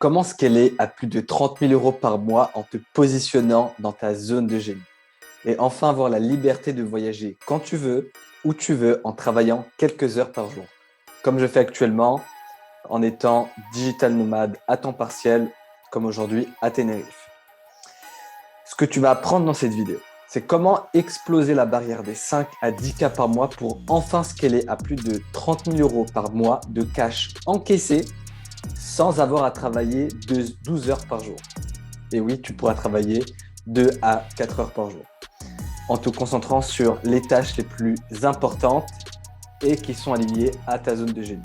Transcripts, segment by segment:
Comment scaler à plus de 30 000 € par mois en te positionnant dans ta zone de génie? Et enfin avoir la liberté de voyager quand tu veux, où tu veux, en travaillant quelques heures par jour. Comme je fais actuellement, en étant digital nomade à temps partiel, comme aujourd'hui à Tenerife. Ce que tu vas apprendre dans cette vidéo, c'est comment exploser la barrière des 5 à 10K par mois pour enfin scaler à plus de 30 000 € par mois de cash encaissé sans avoir à travailler 12 heures par jour. Et oui, tu pourras travailler 2 à 4 heures par jour en te concentrant sur les tâches les plus importantes et qui sont alignées à ta zone de génie.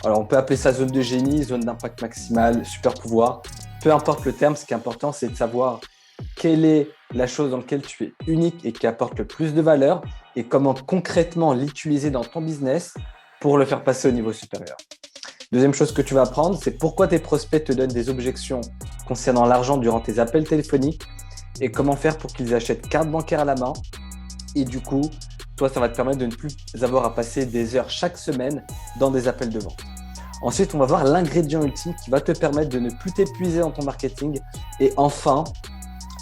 Alors, on peut appeler ça zone de génie, zone d'impact maximal, super pouvoir. Peu importe le terme, ce qui est important, c'est de savoir quelle est la chose dans laquelle tu es unique et qui apporte le plus de valeur et comment concrètement l'utiliser dans ton business pour le faire passer au niveau supérieur. Deuxième chose que tu vas apprendre, c'est pourquoi tes prospects te donnent des objections concernant l'argent durant tes appels téléphoniques et comment faire pour qu'ils achètent carte bancaire à la main. Et du coup, toi, ça va te permettre de ne plus avoir à passer des heures chaque semaine dans des appels de vente. Ensuite, on va voir l'ingrédient ultime qui va te permettre de ne plus t'épuiser dans ton marketing et enfin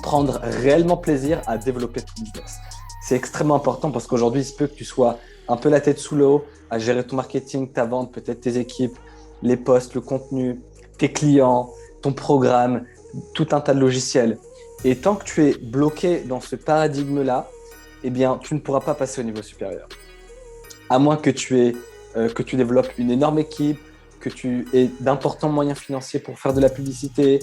prendre réellement plaisir à développer ton business. C'est extrêmement important parce qu'aujourd'hui, il se peut que tu sois un peu la tête sous l'eau à gérer ton marketing, ta vente, peut-être tes équipes, les posts, le contenu, tes clients, ton programme, tout un tas de logiciels. Et tant que tu es bloqué dans ce paradigme-là, eh bien, tu ne pourras pas passer au niveau supérieur. À moins que que tu développes une énorme équipe, que tu aies d'importants moyens financiers pour faire de la publicité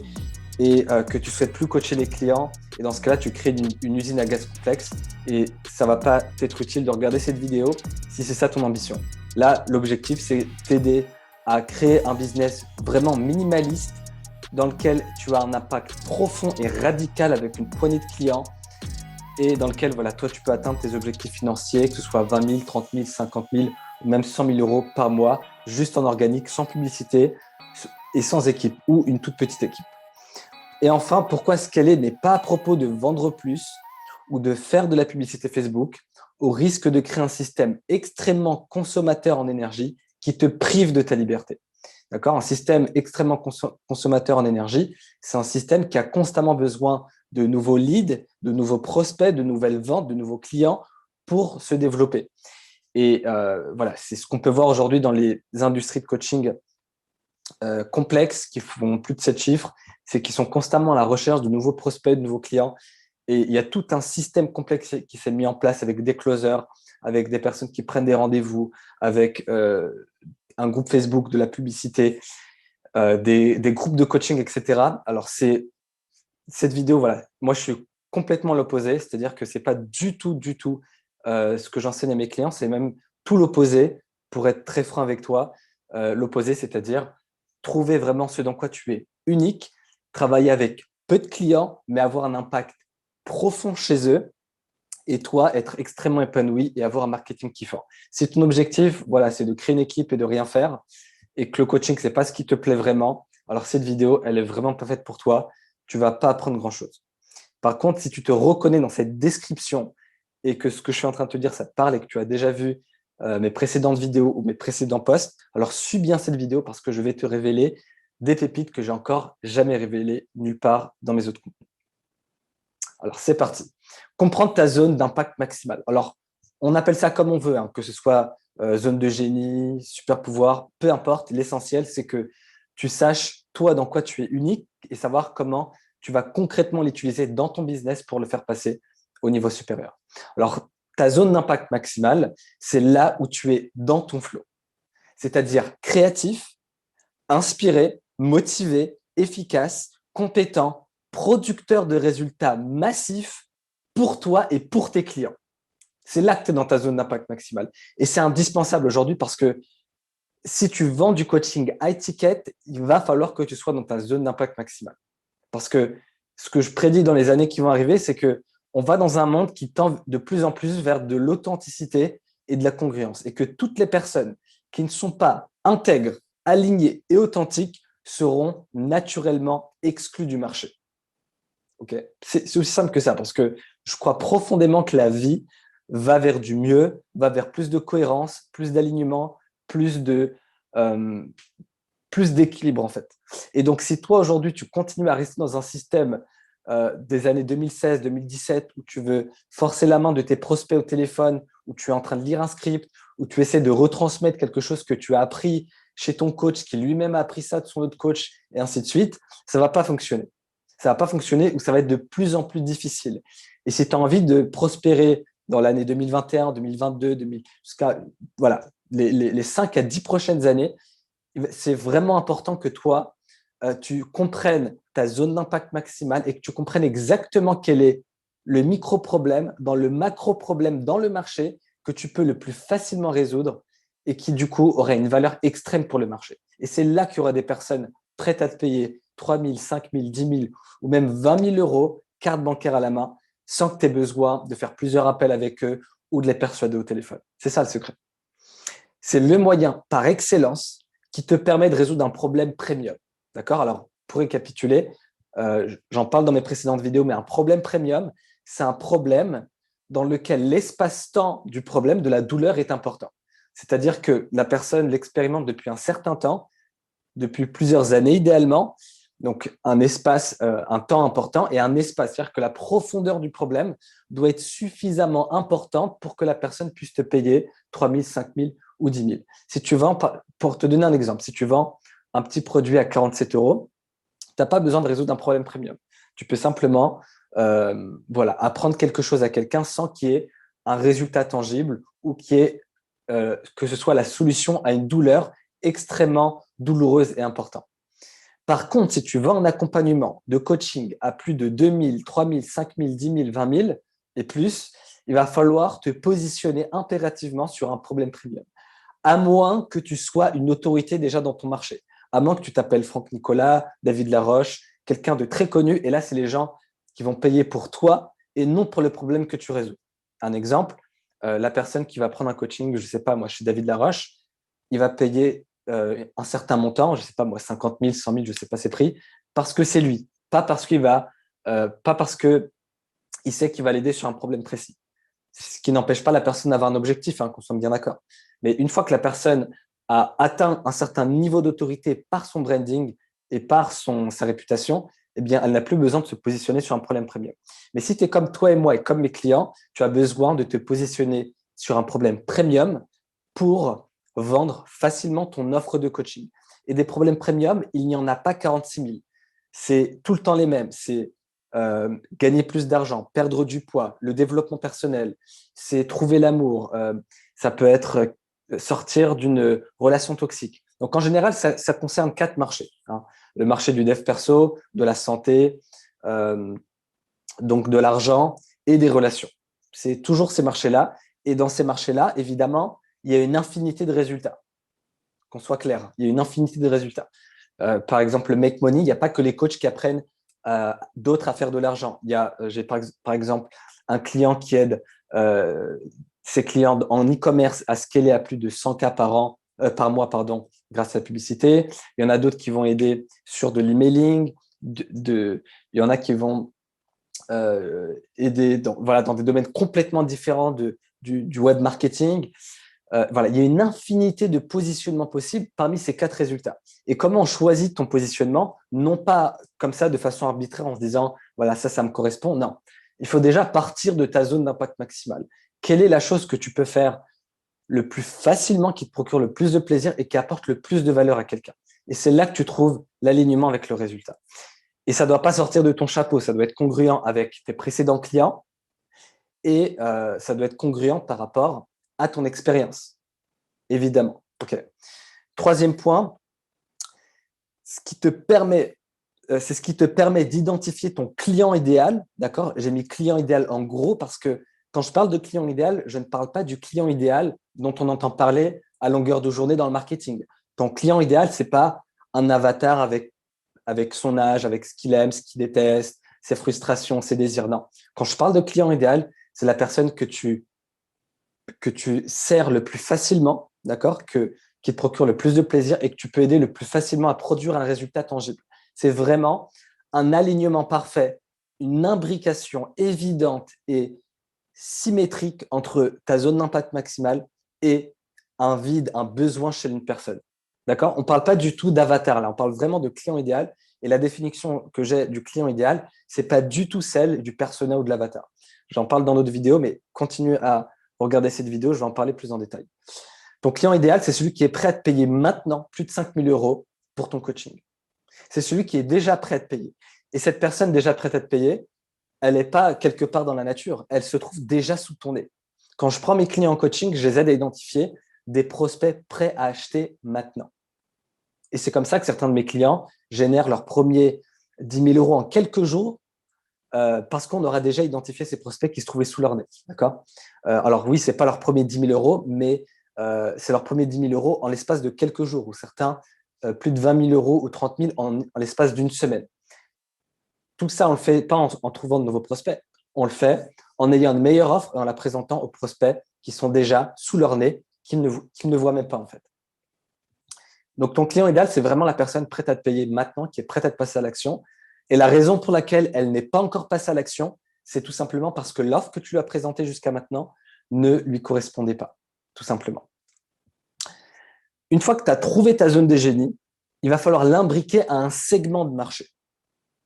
et que tu ne souhaites plus coacher les clients. Et dans ce cas-là, tu crées une usine à gaz complexe et ça ne va pas t'être utile de regarder cette vidéo si c'est ça ton ambition. Là, l'objectif, c'est t'aider à créer un business vraiment minimaliste dans lequel tu as un impact profond et radical avec une poignée de clients et dans lequel voilà, toi, tu peux atteindre tes objectifs financiers, que ce soit 20 000, 30 000, 50 000 ou même 100 000 € par mois, juste en organique, sans publicité et sans équipe ou une toute petite équipe. Et enfin, pourquoi scaler n'est pas à propos de vendre plus ou de faire de la publicité Facebook au risque de créer un système extrêmement consommateur en énergie qui te prive de ta liberté. D'accord? Un système extrêmement consommateur en énergie, c'est un système qui a constamment besoin de nouveaux leads, de nouveaux prospects, de nouvelles ventes, de nouveaux clients pour se développer. Et voilà, c'est ce qu'on peut voir aujourd'hui dans les industries de coaching complexes qui font plus de 7 chiffres, c'est qu'ils sont constamment à la recherche de nouveaux prospects, de nouveaux clients. Et il y a tout un système complexe qui s'est mis en place avec des closers, avec des personnes qui prennent des rendez-vous, avec un groupe Facebook, de la publicité, des groupes de coaching, etc. Alors, cette vidéo, voilà, moi, je suis complètement l'opposé, c'est-à-dire que ce n'est pas du tout ce que j'enseigne à mes clients, c'est même tout l'opposé, pour être très franc avec toi. L'opposé, c'est-à-dire trouver vraiment ce dans quoi tu es unique, travailler avec peu de clients, mais avoir un impact profond chez eux, et toi, être extrêmement épanoui et avoir un marketing kiffant. Si ton objectif, voilà, c'est de créer une équipe et de rien faire, et que le coaching, c'est pas ce qui te plaît vraiment, alors cette vidéo, elle est vraiment pas faite pour toi. Tu vas pas apprendre grand-chose. Par contre, si tu te reconnais dans cette description et que ce que je suis en train de te dire, ça te parle et que tu as déjà vu mes précédentes vidéos ou mes précédents posts, alors suis bien cette vidéo parce que je vais te révéler des pépites que j'ai encore jamais révélées nulle part dans mes autres contenus. Alors, c'est parti. Comprendre ta zone d'impact maximal. Alors, on appelle ça comme on veut, hein, que ce soit zone de génie, super pouvoir, peu importe. L'essentiel, c'est que tu saches, toi, dans quoi tu es unique et savoir comment tu vas concrètement l'utiliser dans ton business pour le faire passer au niveau supérieur. Alors, ta zone d'impact maximal, c'est là où tu es dans ton flow. C'est-à-dire créatif, inspiré, motivé, efficace, compétent, producteur de résultats massifs pour toi et pour tes clients. C'est là que tu es dans ta zone d'impact maximal. Et c'est indispensable aujourd'hui parce que si tu vends du coaching high ticket, il va falloir que tu sois dans ta zone d'impact maximal. Parce que ce que je prédis dans les années qui vont arriver, c'est que on va dans un monde qui tend de plus en plus vers de l'authenticité et de la congruence. Et que toutes les personnes qui ne sont pas intègres, alignées et authentiques seront naturellement exclues du marché. Okay, c'est aussi simple que ça, parce que je crois profondément que la vie va vers du mieux, va vers plus de cohérence, plus d'alignement, plus d'équilibre en fait. Et donc, si toi, aujourd'hui, tu continues à rester dans un système des années 2016, 2017, où tu veux forcer la main de tes prospects au téléphone, où tu es en train de lire un script, où tu essaies de retransmettre quelque chose que tu as appris chez ton coach, qui lui-même a appris ça de son autre coach, et ainsi de suite, ça ne va pas fonctionner. Ça ne va pas fonctionner ou ça va être de plus en plus difficile. Et si tu as envie de prospérer dans l'année 2021, 2022, 2000, jusqu'à voilà, les 5 à 10 prochaines années, c'est vraiment important que toi, tu comprennes ta zone d'impact maximale et que tu comprennes exactement quel est le micro-problème dans le macro-problème dans le marché que tu peux le plus facilement résoudre et qui, du coup, aurait une valeur extrême pour le marché. Et c'est là qu'il y aura des personnes prêtes à te payer 3 000, 5 000, 10 000 ou même 20 000 euros, carte bancaire à la main, sans que tu aies besoin de faire plusieurs appels avec eux ou de les persuader au téléphone. C'est ça le secret. C'est le moyen par excellence qui te permet de résoudre un problème premium. D'accord? Alors, pour récapituler, j'en parle dans mes précédentes vidéos, mais un problème premium, c'est un problème dans lequel l'espace-temps du problème, de la douleur, est important. C'est-à-dire que la personne l'expérimente depuis un certain temps, depuis plusieurs années idéalement, donc un espace, un temps important et un espace. C'est-à-dire que la profondeur du problème doit être suffisamment importante pour que la personne puisse te payer 3 000, 5 000 ou 10 000. Si tu vends, pour te donner un exemple, si tu vends un petit produit à 47 euros, tu n'as pas besoin de résoudre un problème premium. Tu peux simplement voilà, apprendre quelque chose à quelqu'un sans qu'il y ait un résultat tangible ou que ce soit la solution à une douleur extrêmement douloureuse et importante. Par contre, si tu vends un accompagnement de coaching à plus de 2 000, 3 000, 5 000, 10 000, 20 000 et plus, il va falloir te positionner impérativement sur un problème premium. À moins que tu sois une autorité déjà dans ton marché. À moins que tu t'appelles Franck Nicolas, David Laroche, quelqu'un de très connu. Et là, c'est les gens qui vont payer pour toi et non pour le problème que tu résous. Un exemple, la personne qui va prendre un coaching, je ne sais pas, moi, chez David Laroche, il va payer un certain montant, je ne sais pas moi, 50 000, 100 000, je ne sais pas ses prix, parce que c'est lui, pas parce qu'il sait qu'il va l'aider sur un problème précis. Ce qui n'empêche pas la personne d'avoir un objectif, hein, qu'on soit bien d'accord. Mais une fois que la personne a atteint un certain niveau d'autorité par son branding et par sa réputation, eh bien, elle n'a plus besoin de se positionner sur un problème premium. Mais si tu es comme toi et moi et comme mes clients, tu as besoin de te positionner sur un problème premium pour vendre facilement ton offre de coaching. Et des problèmes premium, il n'y en a pas 46 000. C'est tout le temps les mêmes. C'est gagner plus d'argent, perdre du poids, le développement personnel, c'est trouver l'amour, ça peut être sortir d'une relation toxique. Donc en général, ça concerne 4 marchés, hein. Le marché du dev perso, de la santé, euh, donc de l'argent et des relations. C'est toujours ces marchés-là. Et dans ces marchés-là, évidemment, il y a une infinité de résultats. Qu'on soit clair, il y a une infinité de résultats. Par exemple, le make money, il n'y a pas que les coachs qui apprennent d'autres à faire de l'argent. J'ai par exemple un client qui aide ses clients en e-commerce à scaler à plus de 100K par mois, pardon, grâce à la publicité. Il y en a d'autres qui vont aider sur de l'emailing. Il y en a qui vont aider dans des domaines complètement différents du web marketing. Voilà, il y a une infinité de positionnements possibles parmi ces 4 résultats. Et comment on choisit ton positionnement? Non pas comme ça de façon arbitraire en se disant, voilà, ça me correspond. Non, il faut déjà partir de ta zone d'impact maximal. Quelle est la chose que tu peux faire le plus facilement, qui te procure le plus de plaisir et qui apporte le plus de valeur à quelqu'un? Et c'est là que tu trouves l'alignement avec le résultat. Et ça ne doit pas sortir de ton chapeau, ça doit être congruent avec tes précédents clients et ça doit être congruent par rapport à ton expérience, évidemment. Okay. Troisième point, c'est ce qui te permet d'identifier ton client idéal. D'accord? J'ai mis client idéal en gros parce que quand je parle de client idéal, je ne parle pas du client idéal dont on entend parler à longueur de journée dans le marketing. Ton client idéal, ce n'est pas un avatar avec son âge, avec ce qu'il aime, ce qu'il déteste, ses frustrations, ses désirs. Non. Quand je parle de client idéal, c'est la personne que tu sers le plus facilement, d'accord, qui te procure le plus de plaisir et que tu peux aider le plus facilement à produire un résultat tangible. C'est vraiment un alignement parfait, une imbrication évidente et symétrique entre ta zone d'impact maximal et un vide, un besoin chez une personne. D'accord? On ne parle pas du tout d'avatar, là. On parle vraiment de client idéal. Et la définition que j'ai du client idéal, ce n'est pas du tout celle du persona ou de l'avatar. J'en parle dans d'autres vidéos, mais continue à regarder cette vidéo, je vais en parler plus en détail. Ton client idéal, c'est celui qui est prêt à te payer maintenant plus de 5 000 € pour ton coaching. C'est celui qui est déjà prêt à te payer. Et cette personne déjà prête à te payer, elle n'est pas quelque part dans la nature, elle se trouve déjà sous ton nez. Quand je prends mes clients en coaching, je les aide à identifier des prospects prêts à acheter maintenant. Et c'est comme ça que certains de mes clients génèrent leurs premiers 10 000 € en quelques jours parce qu'on aura déjà identifié ces prospects qui se trouvaient sous leur nez. D'accord. Alors oui, ce n'est pas leur premier 10 000 €, mais c'est leur premier 10 000 € en l'espace de quelques jours, ou certains plus de 20 000 € ou 30 000 en l'espace d'une semaine. Tout ça, on ne le fait pas en trouvant de nouveaux prospects. On le fait en ayant une meilleure offre et en la présentant aux prospects qui sont déjà sous leur nez, qu'ils ne voient même pas en fait. Donc, ton client idéal, c'est vraiment la personne prête à te payer maintenant, qui est prête à te passer à l'action. Et la raison pour laquelle elle n'est pas encore passée à l'action, c'est tout simplement parce que l'offre que tu lui as présentée jusqu'à maintenant ne lui correspondait pas, tout simplement. Une fois que tu as trouvé ta zone de génie, il va falloir l'imbriquer à un segment de marché.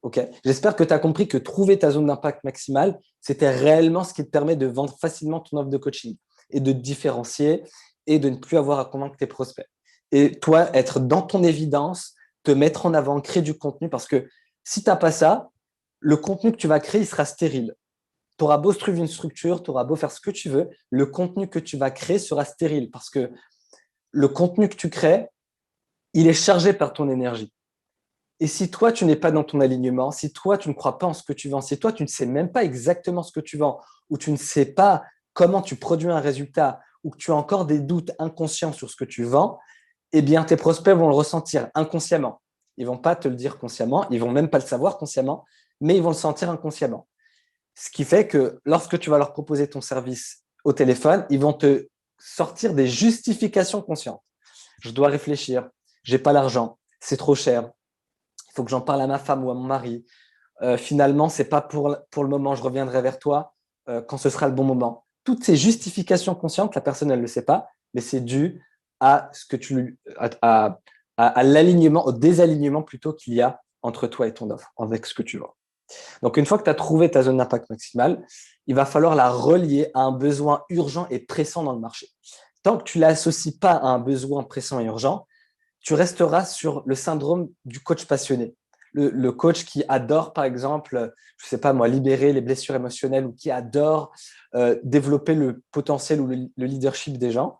Okay. J'espère que tu as compris que trouver ta zone d'impact maximale, c'était réellement ce qui te permet de vendre facilement ton offre de coaching et de te différencier et de ne plus avoir à convaincre tes prospects. Et toi, être dans ton évidence, te mettre en avant, créer du contenu, parce que si tu n'as pas ça, le contenu que tu vas créer, il sera stérile. Tu auras beau trouver une structure, tu auras beau faire ce que tu veux, le contenu que tu vas créer sera stérile parce que le contenu que tu crées, il est chargé par ton énergie. Et si toi, tu n'es pas dans ton alignement, si toi, tu ne crois pas en ce que tu vends, si toi, tu ne sais même pas exactement ce que tu vends, ou tu ne sais pas comment tu produis un résultat, ou que tu as encore des doutes inconscients sur ce que tu vends, eh bien, tes prospects vont le ressentir inconsciemment. Ils ne vont pas te le dire consciemment, ils ne vont même pas le savoir consciemment, mais ils vont le sentir inconsciemment. Ce qui fait que lorsque tu vas leur proposer ton service au téléphone, ils vont te sortir des justifications conscientes. Je dois réfléchir, je n'ai pas l'argent, c'est trop cher, il faut que j'en parle à ma femme ou à mon mari. Finalement, ce n'est pas pour le moment, je reviendrai vers toi quand ce sera le bon moment. Toutes ces justifications conscientes, la personne, elle ne le sait pas, mais c'est dû à ce que à l'alignement, au désalignement plutôt qu'il y a entre toi et ton offre, avec ce que tu vends. Donc, une fois que tu as trouvé ta zone d'impact maximale, il va falloir la relier à un besoin urgent et pressant dans le marché. Tant que tu ne l'associes pas à un besoin pressant et urgent, tu resteras sur le syndrome du coach passionné. Le coach qui adore, par exemple, je ne sais pas moi, libérer les blessures émotionnelles ou qui adore développer le potentiel ou le leadership des gens.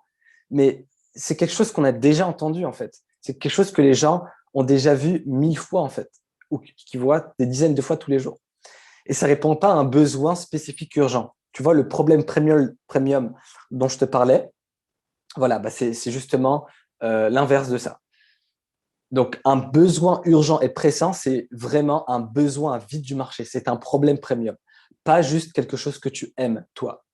Mais c'est quelque chose qu'on a déjà entendu, en fait. C'est quelque chose que les gens ont déjà vu 1000 fois, en fait, ou qui voient des dizaines de fois tous les jours. Et ça ne répond pas à un besoin spécifique urgent. Tu vois, le problème premium dont je te parlais, voilà, bah c'est justement l'inverse de ça. Donc, un besoin urgent et pressant, c'est vraiment un besoin vide du marché. C'est un problème premium, pas juste quelque chose que tu aimes, toi.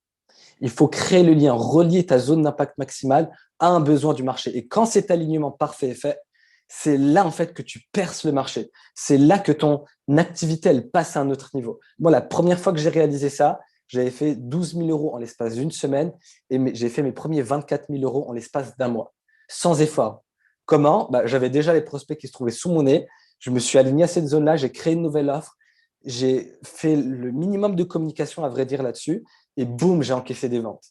Il faut créer le lien, relier ta zone d'impact maximale à un besoin du marché. Et quand cet alignement parfait est fait, c'est là en fait que tu perces le marché. C'est là que ton activité, elle passe à un autre niveau. Moi, la première fois que j'ai réalisé ça, j'avais fait 12 000 € en l'espace d'une semaine et j'ai fait mes premiers 24 000 € en l'espace d'un mois, sans effort. Comment? J'avais déjà les prospects qui se trouvaient sous mon nez. Je me suis aligné à cette zone-là, j'ai créé une nouvelle offre, j'ai fait le minimum de communication, à vrai dire, là-dessus, et boum, j'ai encaissé des ventes.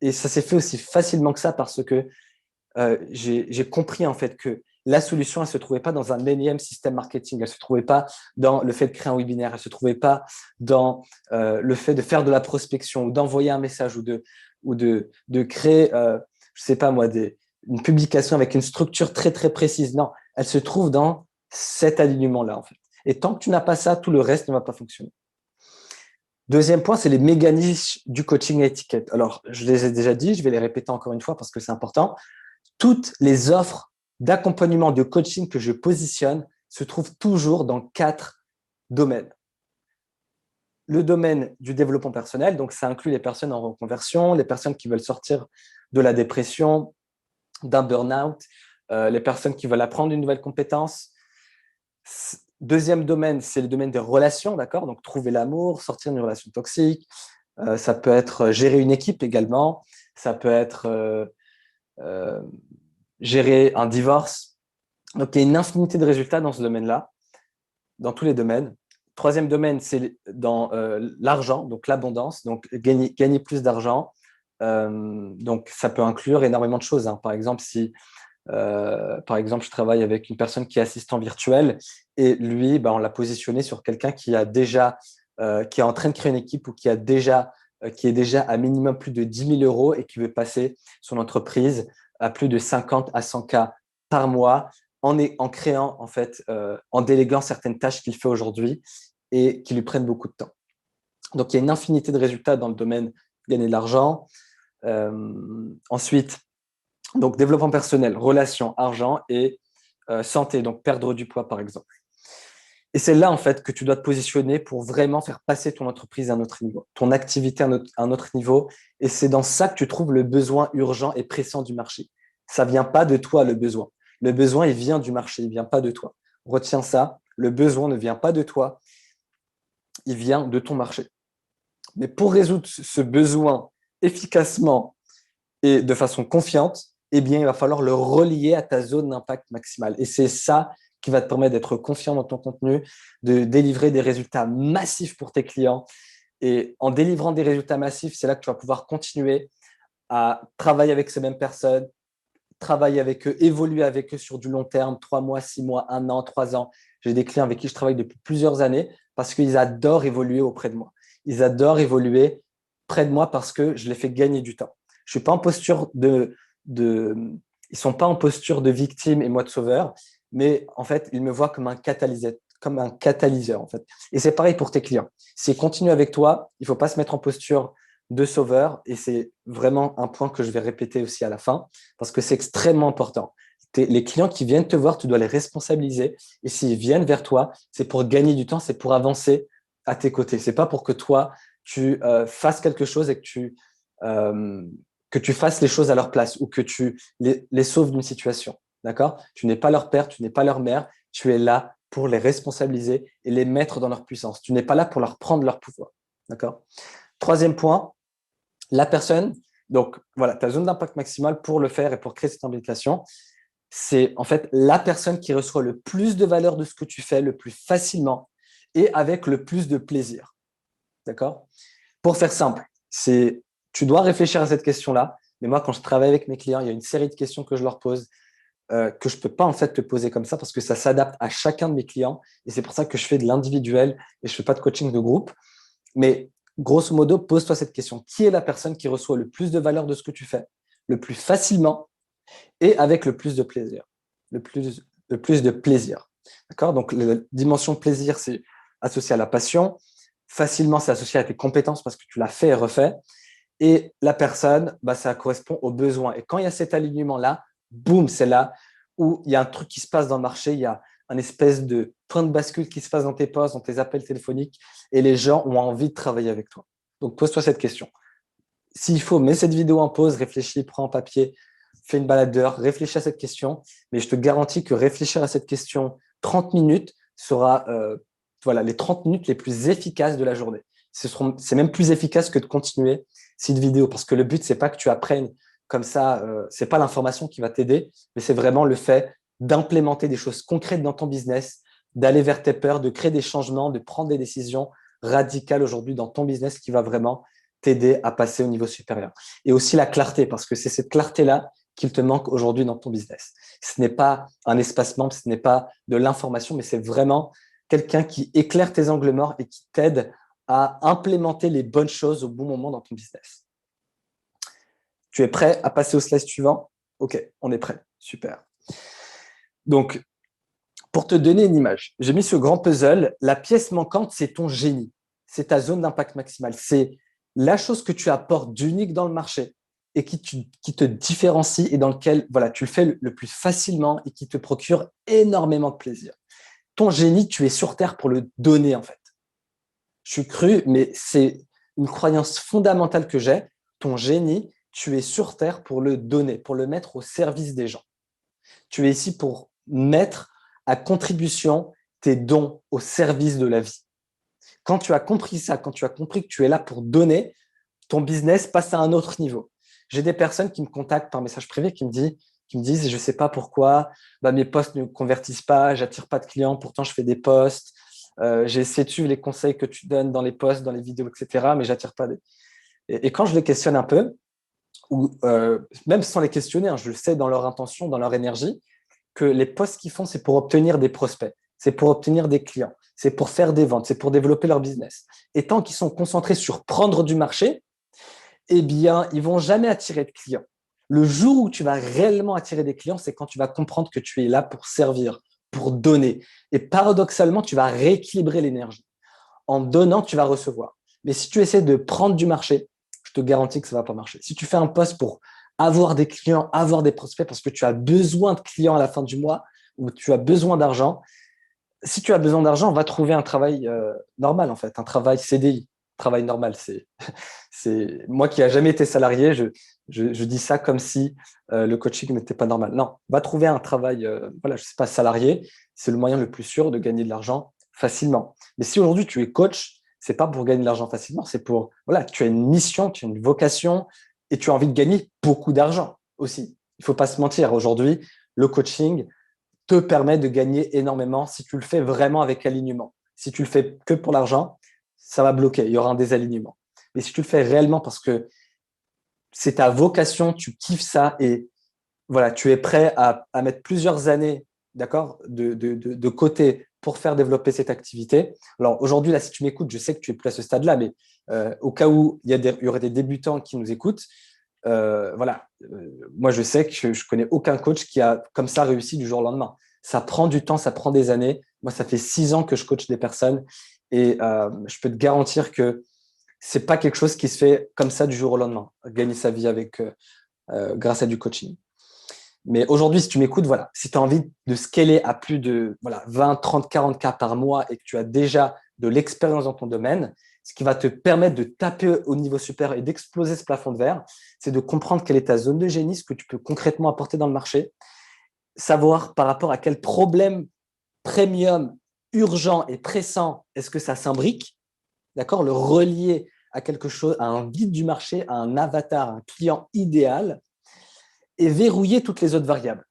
Et ça s'est fait aussi facilement que ça parce que j'ai compris en fait que la solution, elle ne se trouvait pas dans un énième système marketing, elle ne se trouvait pas dans le fait de créer un webinaire, elle ne se trouvait pas dans le fait de faire de la prospection ou d'envoyer un message ou de créer, je ne sais pas moi, une publication avec une structure très, très précise. Non, elle se trouve dans cet alignement-là en fait. Et tant que tu n'as pas ça, tout le reste ne va pas fonctionner. Deuxième point, c'est les méga niches du coaching à étiquette. Alors, je les ai déjà dit, je vais les répéter encore une fois parce que c'est important. Toutes les offres d'accompagnement, de coaching que je positionne se trouvent toujours dans 4 domaines. Le domaine du développement personnel, donc ça inclut les personnes en reconversion, les personnes qui veulent sortir de la dépression, d'un burn-out, les personnes qui veulent apprendre une nouvelle compétence. Deuxième domaine, c'est le domaine des relations, d'accord? Donc, trouver l'amour, sortir d'une relation toxique. Ça peut être gérer une équipe également. Ça peut être gérer un divorce. Donc, il y a une infinité de résultats dans ce domaine-là, dans tous les domaines. Troisième domaine, c'est dans l'argent, donc l'abondance, donc gagner plus d'argent. Donc, ça peut inclure énormément de choses, hein. Par exemple, si je travaille avec une personne qui est assistant virtuel et lui, on l'a positionné sur quelqu'un qui est en train de créer une équipe ou qui est déjà à minimum plus de 10 000 € et qui veut passer son entreprise à plus de 50 à 100 k par mois en créant, en fait, en déléguant certaines tâches qu'il fait aujourd'hui et qui lui prennent beaucoup de temps. Donc, il y a une infinité de résultats dans le domaine de gagner de l'argent. Ensuite, donc, développement personnel, relations, argent et santé, donc perdre du poids, par exemple. Et c'est là, en fait, que tu dois te positionner pour vraiment faire passer ton entreprise à un autre niveau, ton activité à un autre niveau. Et c'est dans ça que tu trouves le besoin urgent et pressant du marché. Ça ne vient pas de toi, le besoin. Le besoin, il vient du marché, il ne vient pas de toi. Retiens ça, le besoin ne vient pas de toi, il vient de ton marché. Mais pour résoudre ce besoin efficacement et de façon confiante, eh bien, il va falloir le relier à ta zone d'impact maximal. Et c'est ça qui va te permettre d'être confiant dans ton contenu, de délivrer des résultats massifs pour tes clients. Et en délivrant des résultats massifs, c'est là que tu vas pouvoir continuer à travailler avec ces mêmes personnes, travailler avec eux, évoluer avec eux sur du long terme, 3 mois, 6 mois, 1 an, 3 ans. J'ai des clients avec qui je travaille depuis plusieurs années parce qu'ils adorent évoluer auprès de moi. Ils adorent évoluer près de moi parce que je les fais gagner du temps. Je suis pas en posture ils sont pas en posture de victime et moi de sauveur, mais en fait, ils me voient comme un catalyseur en fait. Et c'est pareil pour tes clients. S'ils continuent avec toi, il faut pas se mettre en posture de sauveur et c'est vraiment un point que je vais répéter aussi à la fin parce que c'est extrêmement important. Les clients qui viennent te voir, tu dois les responsabiliser et s'ils viennent vers toi, c'est pour gagner du temps, c'est pour avancer à tes côtés. C'est pas pour que toi, tu fasses quelque chose et euh, que tu fasses les choses à leur place ou que tu les sauves d'une situation. D'accord? Tu n'es pas leur père, tu n'es pas leur mère, tu es là pour les responsabiliser et les mettre dans leur puissance. Tu n'es pas là pour leur prendre leur pouvoir. D'accord? Troisième point, la personne, donc voilà, ta zone d'impact maximal pour le faire et pour créer cette implication, c'est en fait la personne qui reçoit le plus de valeur de ce que tu fais le plus facilement et avec le plus de plaisir. D'accord? Pour faire simple, tu dois réfléchir à cette question-là. Mais moi, quand je travaille avec mes clients, il y a une série de questions que je leur pose que je ne peux pas en fait te poser comme ça parce que ça s'adapte à chacun de mes clients. Et c'est pour ça que je fais de l'individuel et je ne fais pas de coaching de groupe. Mais grosso modo, pose-toi cette question. Qui est la personne qui reçoit le plus de valeur de ce que tu fais, le plus facilement et avec le plus de plaisir? Le plus de plaisir. D'accord? Donc, la dimension plaisir, c'est associé à la passion. Facilement, c'est associé à tes compétences parce que tu l'as fait et refait. Et la personne, ça correspond aux besoins. Et quand il y a cet alignement-là, boum, c'est là où il y a un truc qui se passe dans le marché, il y a un espèce de point de bascule qui se passe dans tes postes, dans tes appels téléphoniques, et les gens ont envie de travailler avec toi. Donc, pose-toi cette question. S'il faut, mets cette vidéo en pause, réfléchis, prends un papier, fais une balade dehors, réfléchis à cette question, mais je te garantis que réfléchir à cette question 30 minutes sera les 30 minutes les plus efficaces de la journée. C'est même plus efficace que de continuer cette vidéo parce que le but, c'est pas que tu apprennes comme ça, c'est pas l'information qui va t'aider, mais c'est vraiment le fait d'implémenter des choses concrètes dans ton business, d'aller vers tes peurs, de créer des changements, de prendre des décisions radicales aujourd'hui dans ton business qui va vraiment t'aider à passer au niveau supérieur. Et aussi la clarté, parce que c'est cette clarté-là qu'il te manque aujourd'hui dans ton business. Ce n'est pas un espacement, ce n'est pas de l'information, mais c'est vraiment quelqu'un qui éclaire tes angles morts et qui t'aide à implémenter les bonnes choses au bon moment dans ton business. Tu es prêt à passer au slide suivant? Ok, on est prêt. Super. Donc, pour te donner une image, j'ai mis ce grand puzzle. La pièce manquante, c'est ton génie. C'est ta zone d'impact maximal. C'est la chose que tu apportes d'unique dans le marché et qui te différencie et dans lequel tu le fais le plus facilement et qui te procure énormément de plaisir. Ton génie, tu es sur Terre pour le donner en fait. Je suis cru, mais c'est une croyance fondamentale que j'ai. Ton génie, tu es sur Terre pour le donner, pour le mettre au service des gens. Tu es ici pour mettre à contribution tes dons au service de la vie. Quand tu as compris ça, quand tu as compris que tu es là pour donner, ton business passe à un autre niveau. J'ai des personnes qui me contactent par message privé qui me disent qui me disent, je ne sais pas pourquoi, mes posts ne convertissent pas, j'attire pas de clients, pourtant je fais des posts. J'ai essayé de suivre les conseils que tu donnes dans les posts, dans les vidéos, etc., mais j'attire pas. Et quand je les questionne un peu, ou même sans les questionner, hein, je le sais dans leur intention, dans leur énergie, que les posts qu'ils font, c'est pour obtenir des prospects, c'est pour obtenir des clients, c'est pour faire des ventes, c'est pour développer leur business. Et tant qu'ils sont concentrés sur prendre du marché, eh bien, ils vont jamais attirer de clients. Le jour où tu vas réellement attirer des clients, c'est quand tu vas comprendre que tu es là pour servir, pour donner. Et paradoxalement, tu vas rééquilibrer l'énergie. En donnant, tu vas recevoir. Mais si tu essaies de prendre du marché, je te garantis que ça ne va pas marcher. Si tu fais un post pour avoir des clients, avoir des prospects, parce que tu as besoin de clients à la fin du mois, ou tu as besoin d'argent, si tu as besoin d'argent, va trouver un travail normal, en fait, un travail CDI, travail normal. C'est moi qui n'ai jamais été salarié, je dis ça comme si le coaching n'était pas normal. Non, va trouver un travail, voilà, je sais pas, salarié, c'est le moyen le plus sûr de gagner de l'argent facilement. Mais si aujourd'hui tu es coach, c'est pas pour gagner de l'argent facilement, c'est pour, voilà, tu as une mission, tu as une vocation et tu as envie de gagner beaucoup d'argent aussi. Il faut pas se mentir, aujourd'hui, le coaching te permet de gagner énormément si tu le fais vraiment avec alignement. Si tu le fais que pour l'argent, ça va bloquer, il y aura un désalignement. Mais si tu le fais réellement parce que c'est ta vocation, tu kiffes ça et voilà, tu es prêt à mettre plusieurs années, d'accord, de côté pour faire développer cette activité. Alors aujourd'hui, là, si tu m'écoutes, je sais que tu es plus à ce stade-là, mais au cas où il y aurait des débutants qui nous écoutent, voilà, moi je sais que je connais aucun coach qui a comme ça réussi du jour au lendemain. Ça prend du temps, ça prend des années. Moi, ça fait 6 ans que je coach des personnes et je peux te garantir que c'est pas quelque chose qui se fait comme ça du jour au lendemain, gagner sa vie avec grâce à du coaching. Mais aujourd'hui, si tu m'écoutes, voilà, si tu as envie de scaler à plus de voilà, 20, 30, 40 cas par mois et que tu as déjà de l'expérience dans ton domaine, ce qui va te permettre de taper au niveau supérieur et d'exploser ce plafond de verre, c'est de comprendre quelle est ta zone de génie, ce que tu peux concrètement apporter dans le marché, savoir par rapport à quel problème premium, urgent et pressant est-ce que ça s'imbrique, d'accord, le relier à quelque chose, à un guide du marché, à un avatar, un client idéal, et verrouiller toutes les autres variables.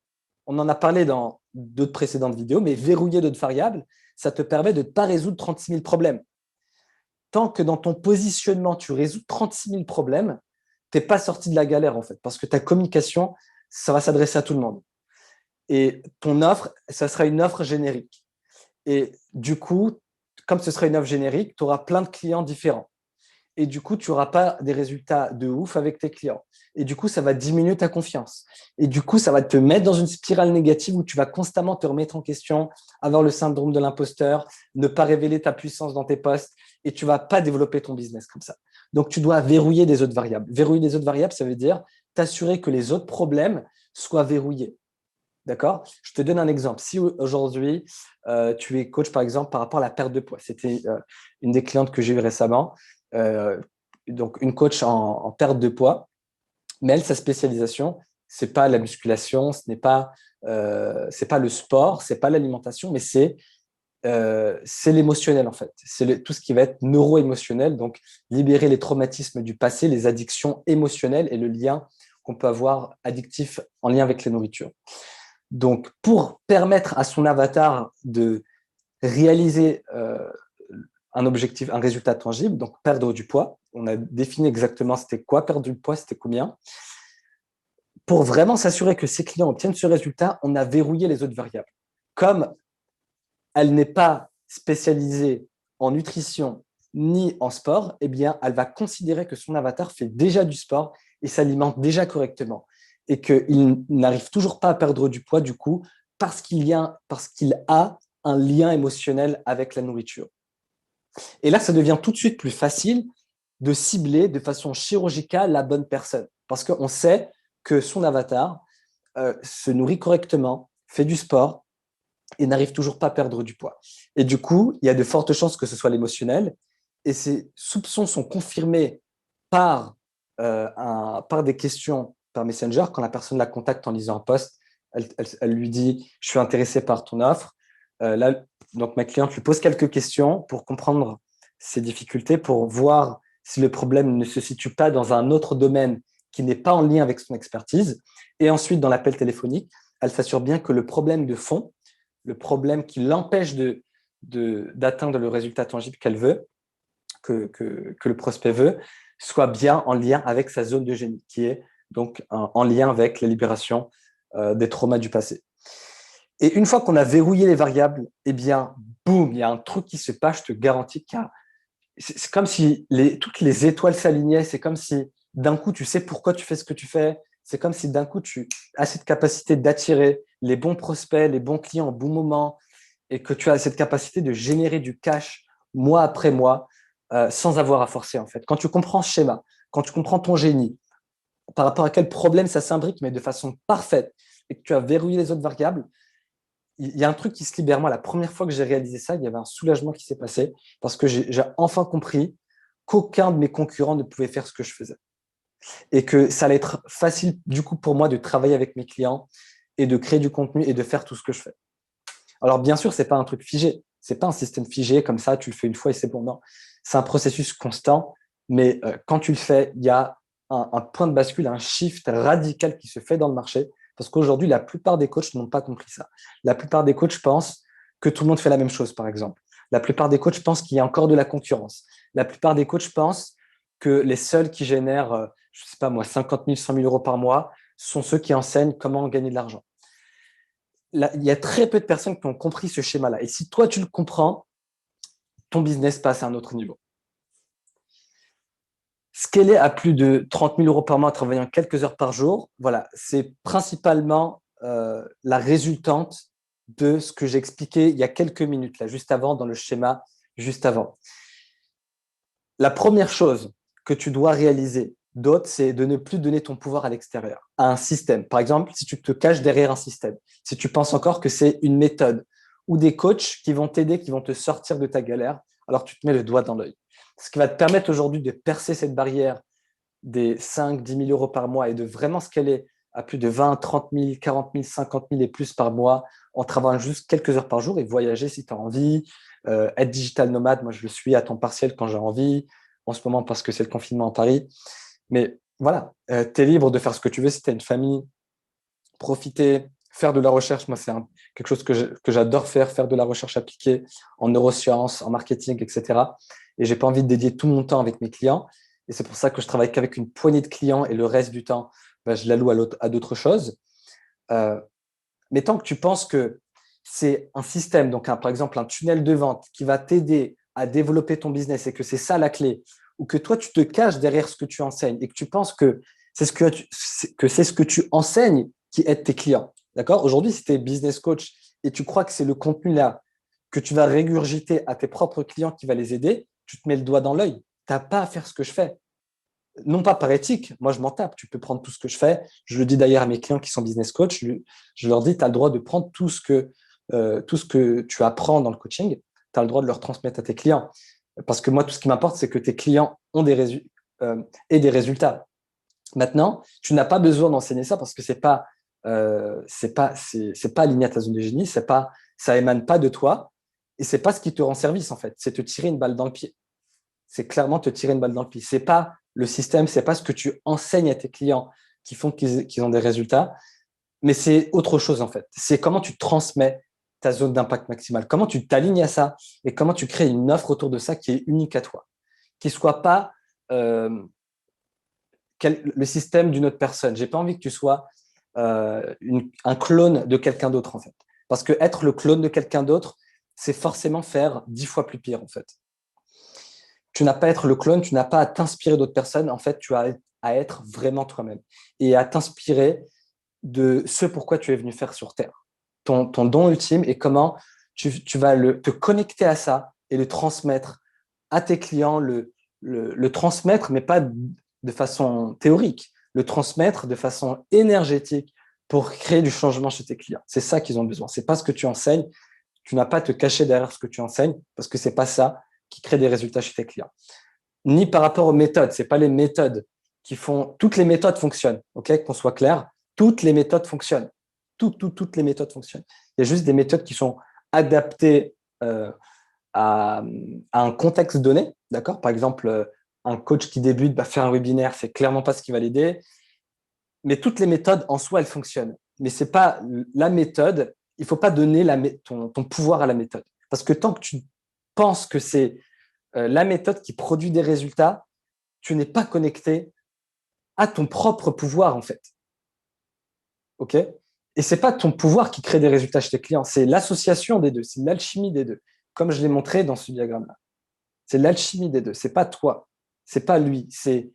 On en a parlé dans d'autres précédentes vidéos, mais verrouiller d'autres variables, ça te permet de ne pas résoudre 36 000 problèmes. Tant que dans ton positionnement, tu résous 36 000 problèmes, tu n'es pas sorti de la galère en fait, parce que ta communication, ça va s'adresser à tout le monde. Et ton offre, ça sera une offre générique. Et du coup, comme ce sera une offre générique, tu auras plein de clients différents. Et du coup, tu n'auras pas des résultats de ouf avec tes clients. Et du coup, ça va diminuer ta confiance. Et du coup, ça va te mettre dans une spirale négative où tu vas constamment te remettre en question, avoir le syndrome de l'imposteur, ne pas révéler ta puissance dans tes posts et tu ne vas pas développer ton business comme ça. Donc, tu dois verrouiller des autres variables. Verrouiller des autres variables, ça veut dire t'assurer que les autres problèmes soient verrouillés. D'accord? Je te donne un exemple. Si aujourd'hui, tu es coach, par exemple, par rapport à la perte de poids, c'était une des clientes que j'ai eues récemment, donc une coach en perte de poids, mais elle, sa spécialisation, c'est pas la musculation, ce n'est pas, c'est pas le sport, c'est pas l'alimentation, mais c'est l'émotionnel en fait. C'est tout ce qui va être neuro-émotionnel, donc libérer les traumatismes du passé, les addictions émotionnelles et le lien qu'on peut avoir addictif en lien avec la nourriture. Donc, pour permettre à son avatar de réaliser un objectif, un résultat tangible, donc perdre du poids, on a défini exactement c'était quoi perdre du poids, c'était combien. Pour vraiment s'assurer que ses clients obtiennent ce résultat, on a verrouillé les autres variables. Comme elle n'est pas spécialisée en nutrition ni en sport, eh bien, elle va considérer que son avatar fait déjà du sport et s'alimente déjà correctement et qu'il n'arrive toujours pas à perdre du poids du coup parce qu'il a un lien émotionnel avec la nourriture. Et là, ça devient tout de suite plus facile de cibler de façon chirurgicale la bonne personne parce qu'on sait que son avatar se nourrit correctement, fait du sport et n'arrive toujours pas à perdre du poids. Et du coup, il y a de fortes chances que ce soit l'émotionnel et ces soupçons sont confirmés par, par des questions par Messenger. Quand la personne la contacte en lisant un post, elle lui dit « Je suis intéressé par ton offre ». Là, donc, ma cliente lui pose quelques questions pour comprendre ses difficultés, pour voir si le problème ne se situe pas dans un autre domaine qui n'est pas en lien avec son expertise. Et ensuite, dans l'appel téléphonique, elle s'assure bien que le problème de fond, le problème qui l'empêche d'atteindre le résultat tangible qu'elle veut, que le prospect veut, soit bien en lien avec sa zone de génie, qui est donc en lien avec la libération des traumas du passé. Et une fois qu'on a verrouillé les variables, eh bien, boum, il y a un truc qui se passe, je te garantis qu'il y a c'est comme si toutes les étoiles s'alignaient. C'est comme si d'un coup, tu sais pourquoi tu fais ce que tu fais. C'est comme si d'un coup, tu as cette capacité d'attirer les bons prospects, les bons clients au bon moment et que tu as cette capacité de générer du cash mois après mois sans avoir à forcer en fait. Quand tu comprends ce schéma, quand tu comprends ton génie, par rapport à quel problème ça s'imbrique, mais de façon parfaite, et que tu as verrouillé les autres variables, il y a un truc qui se libère. Moi, la première fois que j'ai réalisé ça, il y avait un soulagement qui s'est passé parce que j'ai enfin compris qu'aucun de mes concurrents ne pouvait faire ce que je faisais et que ça allait être facile du coup pour moi de travailler avec mes clients et de créer du contenu et de faire tout ce que je fais. Alors bien sûr, c'est pas un truc figé, c'est pas un système figé comme ça, tu le fais une fois et c'est bon. Non, c'est un processus constant, mais quand tu le fais, il y a un point de bascule, un shift radical qui se fait dans le marché parce qu'aujourd'hui, la plupart des coachs n'ont pas compris ça. La plupart des coachs pensent que tout le monde fait la même chose, par exemple. La plupart des coachs pensent qu'il y a encore de la concurrence. La plupart des coachs pensent que les seuls qui génèrent, je sais pas moi, 50 000, 100 000 euros par mois sont ceux qui enseignent comment gagner de l'argent. Là, il y a très peu de personnes qui ont compris ce schéma-là. Et si toi, tu le comprends, ton business passe à un autre niveau. Scaler à plus de 30 000 euros par mois en travaillant quelques heures par jour, voilà, c'est principalement la résultante de ce que j'ai expliqué il y a quelques minutes, là, juste avant, dans le schéma, juste avant. La première chose que tu dois réaliser d'autre, c'est de ne plus donner ton pouvoir à l'extérieur, à un système. Par exemple, si tu te caches derrière un système, si tu penses encore que c'est une méthode ou des coachs qui vont t'aider, qui vont te sortir de ta galère, alors tu te mets le doigt dans l'œil. Ce qui va te permettre aujourd'hui de percer cette barrière des 5, 10 000 euros par mois et de vraiment scaler à plus de 20, 30 000, 40 000, 50 000 et plus par mois en travaillant juste quelques heures par jour et voyager si tu as envie, être digital nomade, moi je le suis à temps partiel quand j'ai envie, en ce moment parce que c'est le confinement à Paris. Mais voilà, tu es libre de faire ce que tu veux si tu as une famille, profiter, faire de la recherche. Moi, c'est quelque chose que j'adore faire de la recherche appliquée en neurosciences, en marketing, etc. Et j'ai pas envie de dédier tout mon temps avec mes clients. Et c'est pour ça que je travaille qu'avec une poignée de clients et le reste du temps, ben, je l'alloue à d'autres choses. Euh, mais tant que tu penses que c'est un système, donc par exemple un tunnel de vente qui va t'aider à développer ton business et que c'est ça la clé, ou que toi tu te caches derrière ce que tu enseignes et que tu penses que c'est ce que tu enseignes qui aide tes clients. D'accord? Aujourd'hui, si tu es business coach et tu crois que c'est le contenu là que tu vas régurgiter à tes propres clients qui va les aider, tu te mets le doigt dans l'œil. Tu n'as pas à faire ce que je fais. Non pas par éthique, moi je m'en tape, tu peux prendre tout ce que je fais. Je le dis d'ailleurs à mes clients qui sont business coach, je leur dis, tu as le droit de prendre tout ce que tu apprends dans le coaching, tu as le droit de le transmettre à tes clients. Parce que moi, tout ce qui m'importe, c'est que tes clients ont aient des résultats. Maintenant, tu n'as pas besoin d'enseigner ça parce que c'est pas aligné à ta zone de génie, ça émane pas de toi et c'est pas ce qui te rend service en fait. C'est te tirer une balle dans le pied. C'est clairement te tirer une balle dans le pied. C'est pas le système, c'est pas ce que tu enseignes à tes clients qui font qu'ils ont des résultats, mais c'est autre chose en fait. C'est comment tu transmets ta zone d'impact maximal, comment tu t'alignes à ça et comment tu crées une offre autour de ça qui est unique à toi, qui soit pas euh, le système d'une autre personne. J'ai pas envie que tu sois un clone de quelqu'un d'autre en fait, parce que être le clone de quelqu'un d'autre, c'est forcément faire 10 fois plus pire en fait. Tu n'as pas à être le clone, tu n'as pas à t'inspirer d'autres personnes. En fait, tu as à être vraiment toi-même et à t'inspirer de ce pourquoi tu es venu faire sur Terre. Ton don ultime et comment tu vas te connecter à ça et le transmettre à tes clients, le transmettre, mais pas de façon théorique, le transmettre de façon énergétique pour créer du changement chez tes clients. C'est ça qu'ils ont besoin. C'est pas ce que tu enseignes. Tu n'as pas à te cacher derrière ce que tu enseignes parce que c'est pas ça qui crée des résultats chez tes clients. Ni par rapport aux méthodes. C'est pas les méthodes qui font. Toutes les méthodes fonctionnent. Ok, qu'on soit clair. Toutes les méthodes fonctionnent. Toutes les méthodes fonctionnent. Il y a juste des méthodes qui sont adaptées à, un contexte donné. D'accord. Par exemple, un coach qui débute, faire un webinaire, c'est clairement pas ce qui va l'aider. Mais toutes les méthodes en soi, elles fonctionnent. Mais c'est pas la méthode, il ne faut pas donner ton pouvoir à la méthode. Parce que tant que tu penses que c'est la méthode qui produit des résultats, tu n'es pas connecté à ton propre pouvoir, en fait. OK? Et ce n'est pas ton pouvoir qui crée des résultats chez tes clients, c'est l'association des deux, c'est l'alchimie des deux, comme je l'ai montré dans ce diagramme-là. C'est l'alchimie des deux, ce n'est pas toi, ce n'est pas lui, c'est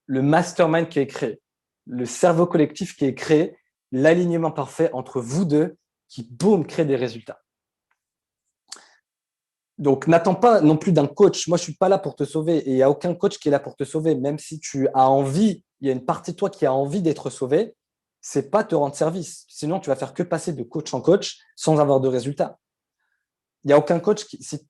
le mastermind qui est créé, le cerveau collectif qui est créé, l'alignement parfait entre vous deux qui, boum, crée des résultats. Donc, n'attends pas non plus d'un coach. Moi, je ne suis pas là pour te sauver et il n'y a aucun coach qui est là pour te sauver. Même si tu as envie, il y a une partie de toi qui a envie d'être sauvé, ce n'est pas te rendre service. Sinon, tu vas faire que passer de coach en coach sans avoir de résultats. Il n'y a aucun coach qui… Si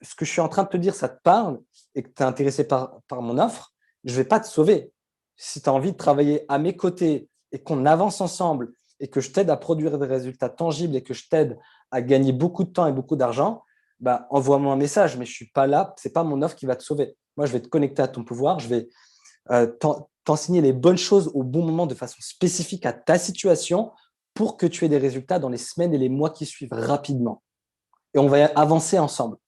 ce que je suis en train de te dire, ça te parle et que tu es intéressé par mon offre, je ne vais pas te sauver. Si tu as envie de travailler à mes côtés et qu'on avance ensemble et que je t'aide à produire des résultats tangibles et que je t'aide à gagner beaucoup de temps et beaucoup d'argent, bah, envoie-moi un message, mais je ne suis pas là, ce n'est pas mon offre qui va te sauver. Moi, je vais te connecter à ton pouvoir, je vais t'enseigner les bonnes choses au bon moment de façon spécifique à ta situation pour que tu aies des résultats dans les semaines et les mois qui suivent rapidement. Et on va avancer ensemble.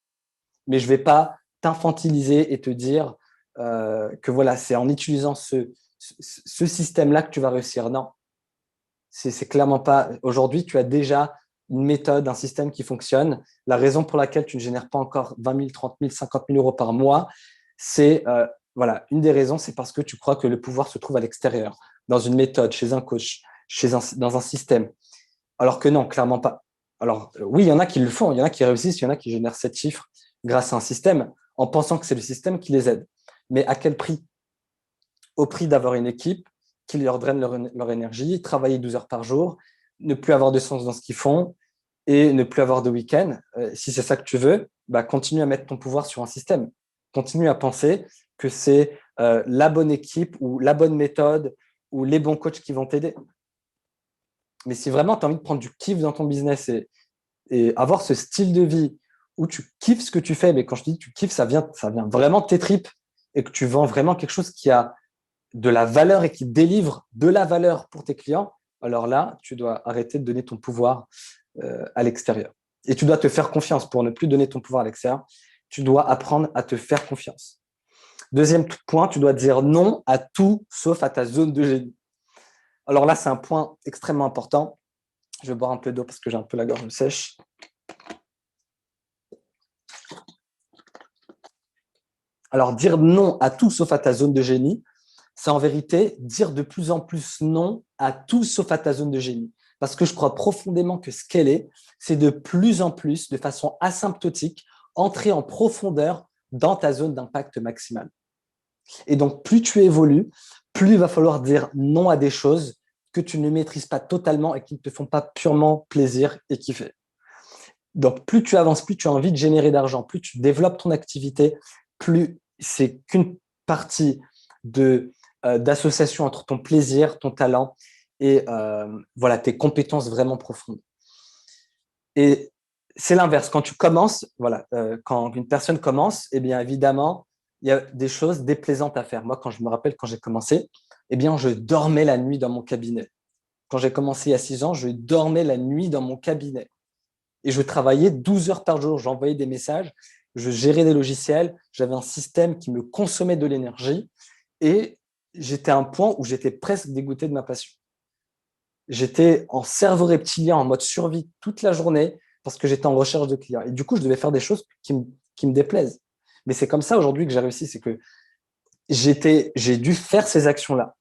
Mais je ne vais pas t'infantiliser et te dire que voilà, c'est en utilisant ce système-là que tu vas réussir. Non, c'est clairement pas. Aujourd'hui, tu as déjà une méthode, un système qui fonctionne. La raison pour laquelle tu ne génères pas encore 20 000, 30 000, 50 000 euros par mois, c'est voilà, une des raisons, c'est parce que tu crois que le pouvoir se trouve à l'extérieur, dans une méthode, chez un coach, dans un système. Alors que non, clairement pas. Alors oui, il y en a qui le font, il y en a qui réussissent, il y en a qui génèrent 7 chiffres grâce à un système, en pensant que c'est le système qui les aide. Mais à quel prix? Au prix d'avoir une équipe qui leur draine leur énergie, travailler 12 heures par jour, ne plus avoir de sens dans ce qu'ils font et ne plus avoir de week-end. Si c'est ça que tu veux, bah, continue à mettre ton pouvoir sur un système. Continue à penser que c'est la bonne équipe ou la bonne méthode ou les bons coachs qui vont t'aider. Mais si vraiment tu as envie de prendre du kiff dans ton business et avoir ce style de vie où tu kiffes ce que tu fais, mais quand je dis tu kiffes, ça vient vraiment de tes tripes et que tu vends vraiment quelque chose qui a de la valeur et qui délivre de la valeur pour tes clients, alors là, tu dois arrêter de donner ton pouvoir à l'extérieur. Et tu dois te faire confiance pour ne plus donner ton pouvoir à l'extérieur. Tu dois apprendre à te faire confiance. Deuxième point, tu dois dire non à tout sauf à ta zone de génie. Alors là, c'est un point extrêmement important. Je vais boire un peu d'eau parce que j'ai un peu la gorge sèche. Alors, dire non à tout sauf à ta zone de génie, c'est en vérité dire de plus en plus non à tout sauf à ta zone de génie. Parce que je crois profondément que ce qu'elle est, c'est de plus en plus, de façon asymptotique, entrer en profondeur dans ta zone d'impact maximal. Et donc, plus tu évolues, plus il va falloir dire non à des choses que tu ne maîtrises pas totalement et qui ne te font pas purement plaisir et kiffer. Donc, plus tu avances, plus tu as envie de générer d'argent, plus tu développes ton activité, plus c'est qu'une partie d'association entre ton plaisir, ton talent et voilà, tes compétences vraiment profondes. Et c'est l'inverse. Quand tu commences, voilà, quand une personne commence, eh bien évidemment, il y a des choses déplaisantes à faire. Moi, quand je me rappelle quand j'ai commencé, eh bien, je dormais la nuit dans mon cabinet. Quand j'ai commencé il y a 6 ans, je dormais la nuit dans mon cabinet. Et je travaillais 12 heures par jour. J'envoyais des messages, je gérais des logiciels, j'avais un système qui me consommait de l'énergie et j'étais à un point où j'étais presque dégoûté de ma passion. J'étais en cerveau reptilien, en mode survie toute la journée parce que j'étais en recherche de clients. Et du coup, je devais faire des choses qui me déplaisent. Mais c'est comme ça aujourd'hui que j'ai réussi, c'est que j'ai dû faire ces actions-là.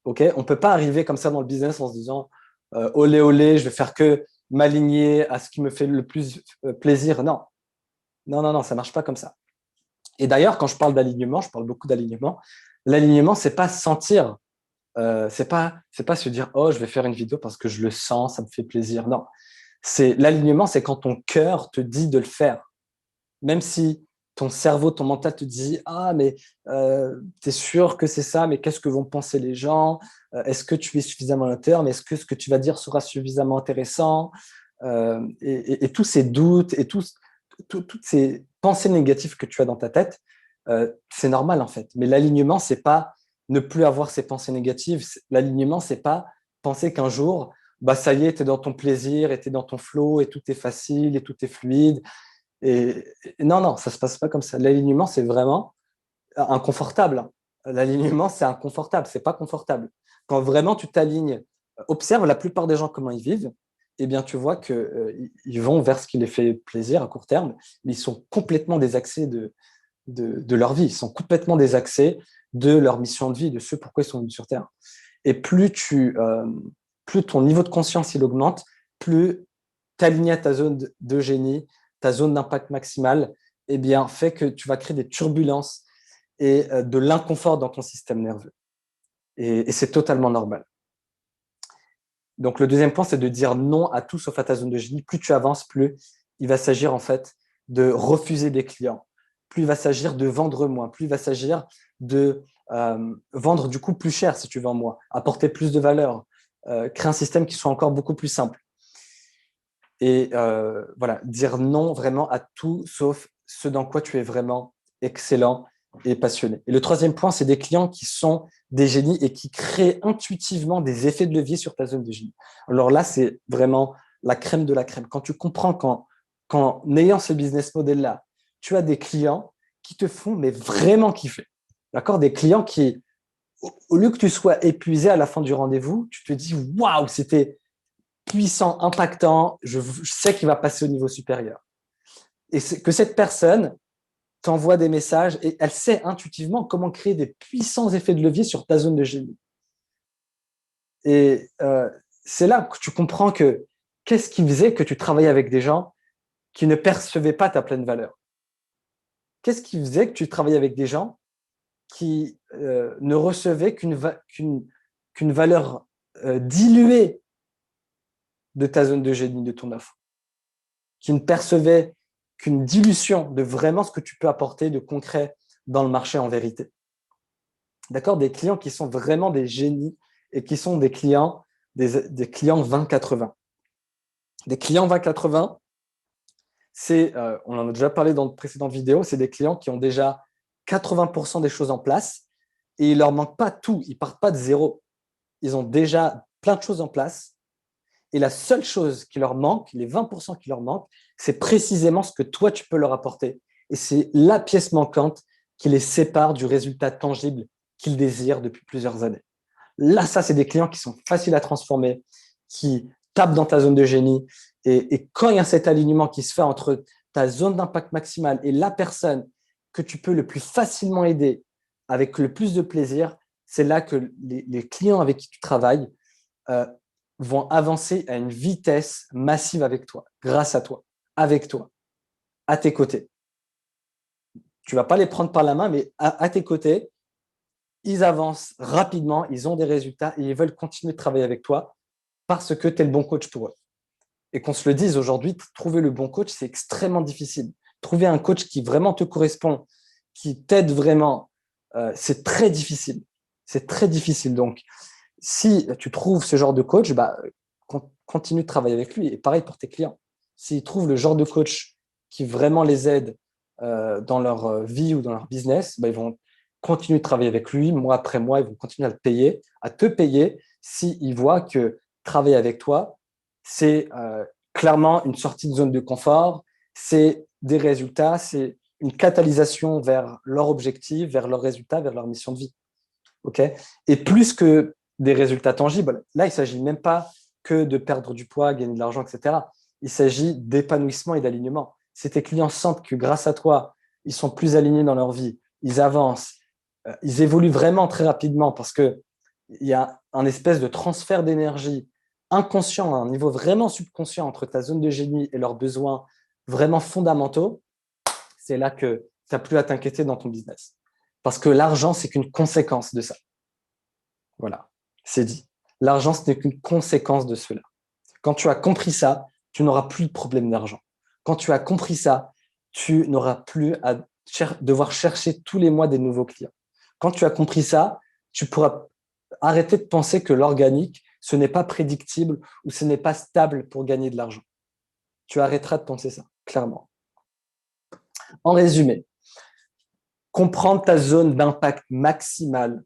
Okay, on ne peut pas arriver comme ça dans le business en se disant olé olé, je vais faire que m'aligner à ce qui me fait le plus plaisir. Non, non, non, non, ça ne marche pas comme ça. Et d'ailleurs, quand je parle d'alignement, je parle beaucoup d'alignement. L'alignement, c'est pas sentir, c'est pas se dire oh, je vais faire une vidéo parce que je le sens, ça me fait plaisir. Non, c'est l'alignement, c'est quand ton cœur te dit de le faire, même si ton cerveau, ton mental te dit ah mais tu es sûr que c'est ça, mais qu'est-ce que vont penser les gens? Est-ce que tu es suffisamment à l'intérieur? Mais est-ce que ce que tu vas dire sera suffisamment intéressant? Et tous ces doutes et toutes ces pensées négatives que tu as dans ta tête, c'est normal en fait. Mais l'alignement, c'est pas ne plus avoir ces pensées négatives. L'alignement, c'est pas penser qu'un jour, bah, ça y est, tu es dans ton plaisir, et tu es dans ton flow, et tout est facile, et tout est fluide. Non, non, ça se passe pas comme ça. L'alignement, c'est vraiment inconfortable. L'alignement, c'est inconfortable, c'est pas confortable. Quand vraiment tu t'alignes, observe la plupart des gens comment ils vivent, eh bien tu vois qu'ils ils vont vers ce qui les fait plaisir à court terme, mais ils sont complètement désaxés de leur vie, ils sont complètement désaxés de leur mission de vie, de ce pourquoi ils sont venus sur Terre. Et plus ton niveau de conscience il augmente, plus t'aligner à ta zone de génie, ta zone d'impact maximal, eh bien, fait que tu vas créer des turbulences et de l'inconfort dans ton système nerveux. Et c'est totalement normal. Donc, le deuxième point, c'est de dire non à tout sauf à ta zone de génie. Plus tu avances, plus il va s'agir en fait de refuser des clients. Plus il va s'agir de vendre moins. Plus il va s'agir de vendre du coup plus cher si tu vends moins, apporter plus de valeur, créer un système qui soit encore beaucoup plus simple. Et voilà, dire non vraiment à tout sauf ce dans quoi tu es vraiment excellent et passionné. Et le troisième point, c'est des clients qui sont des génies et qui créent intuitivement des effets de levier sur ta zone de génie. Alors là, c'est vraiment la crème de la crème. Quand tu comprends qu'en ayant ce business model-là, tu as des clients qui te font mais vraiment kiffer. D'accord? Des clients qui, au lieu que tu sois épuisé à la fin du rendez-vous, tu te dis waouh, c'était puissant, impactant, je sais qu'il va passer au niveau supérieur. Et que cette personne t'envoie des messages et elle sait intuitivement comment créer des puissants effets de levier sur ta zone de génie. Et c'est là que tu comprends que qu'est-ce qui faisait que tu travaillais avec des gens qui ne percevaient pas ta pleine valeur? Qu'est-ce qui faisait que tu travaillais avec des gens qui ne recevaient qu'une valeur diluée de ta zone de génie, de ton offre, qui ne percevaient qu'une dilution de vraiment ce que tu peux apporter de concret dans le marché en vérité. D'accord? Des clients qui sont vraiment des génies et qui sont des clients 20-80. Des clients 20-80, on en a déjà parlé dans de précédentes vidéos, c'est des clients qui ont déjà 80% des choses en place et il ne leur manque pas tout, ils ne partent pas de zéro. Ils ont déjà plein de choses en place et la seule chose qui leur manque, les 20% qui leur manquent, c'est précisément ce que toi, tu peux leur apporter. Et c'est la pièce manquante qui les sépare du résultat tangible qu'ils désirent depuis plusieurs années. Là, ça, c'est des clients qui sont faciles à transformer, qui tapent dans ta zone de génie. Et quand il y a cet alignement qui se fait entre ta zone d'impact maximal et la personne que tu peux le plus facilement aider avec le plus de plaisir, c'est là que les clients avec qui tu travailles vont avancer à une vitesse massive avec toi, grâce à toi, avec toi, à tes côtés. Tu ne vas pas les prendre par la main, mais à tes côtés, ils avancent rapidement, ils ont des résultats et ils veulent continuer de travailler avec toi parce que tu es le bon coach pour eux. Et qu'on se le dise aujourd'hui, trouver le bon coach, c'est extrêmement difficile. Trouver un coach qui vraiment te correspond, qui t'aide vraiment, c'est très difficile. C'est très difficile. Donc, si tu trouves ce genre de coach, bah, continue de travailler avec lui. Et pareil pour tes clients. S'ils trouvent le genre de coach qui vraiment les aide dans leur vie ou dans leur business, bah, ils vont continuer de travailler avec lui, mois après mois, ils vont continuer à te payer s'ils voient que travailler avec toi, c'est clairement une sortie de zone de confort, c'est des résultats, c'est une catalysation vers leur objectif, vers leurs résultats, vers leur mission de vie. Okay, et plus que des résultats tangibles, là, il ne s'agit même pas que de perdre du poids, gagner de l'argent, etc. Il s'agit d'épanouissement et d'alignement. Si tes clients sentent que grâce à toi, ils sont plus alignés dans leur vie, ils avancent, ils évoluent vraiment très rapidement parce qu'il y a un espèce de transfert d'énergie inconscient, à un niveau vraiment subconscient entre ta zone de génie et leurs besoins vraiment fondamentaux, c'est là que tu n'as plus à t'inquiéter dans ton business. Parce que l'argent, c'est qu'une conséquence de ça. Voilà, c'est dit. L'argent, ce n'est qu'une conséquence de cela. Quand tu as compris ça, tu n'auras plus de problème d'argent. Quand tu as compris ça, tu n'auras plus à devoir chercher tous les mois des nouveaux clients. Quand tu as compris ça, tu pourras arrêter de penser que l'organique, ce n'est pas prédictible ou ce n'est pas stable pour gagner de l'argent. Tu arrêteras de penser ça, clairement. En résumé, comprendre ta zone d'impact maximal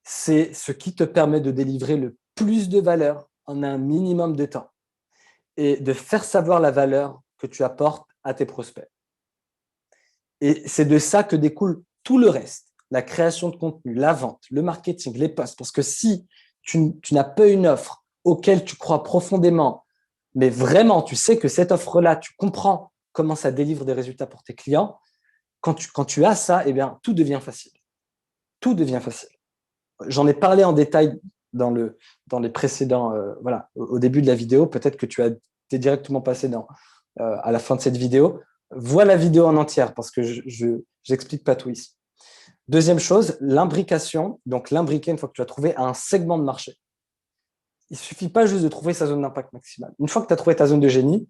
c'est ce qui te permet de délivrer le plus de valeur en un minimum de temps et de faire savoir la valeur que tu apportes à tes prospects. Et c'est de ça que découle tout le reste, la création de contenu, la vente, le marketing, les posts. Parce que si tu n'as pas une offre auquel tu crois profondément, mais vraiment, tu sais que cette offre-là, tu comprends comment ça délivre des résultats pour tes clients, quand tu as ça, eh bien, tout devient facile. Tout devient facile. J'en ai parlé en détail dans les précédents, voilà, au début de la vidéo. Peut-être que tu as été directement passé à la fin de cette vidéo. Vois la vidéo en entière parce que je n'explique pas tout ici. Deuxième chose, l'imbrication. Donc, l'imbriquer, une fois que tu as trouvé un segment de marché. Il ne suffit pas juste de trouver sa zone d'impact maximal. Une fois que tu as trouvé ta zone de génie,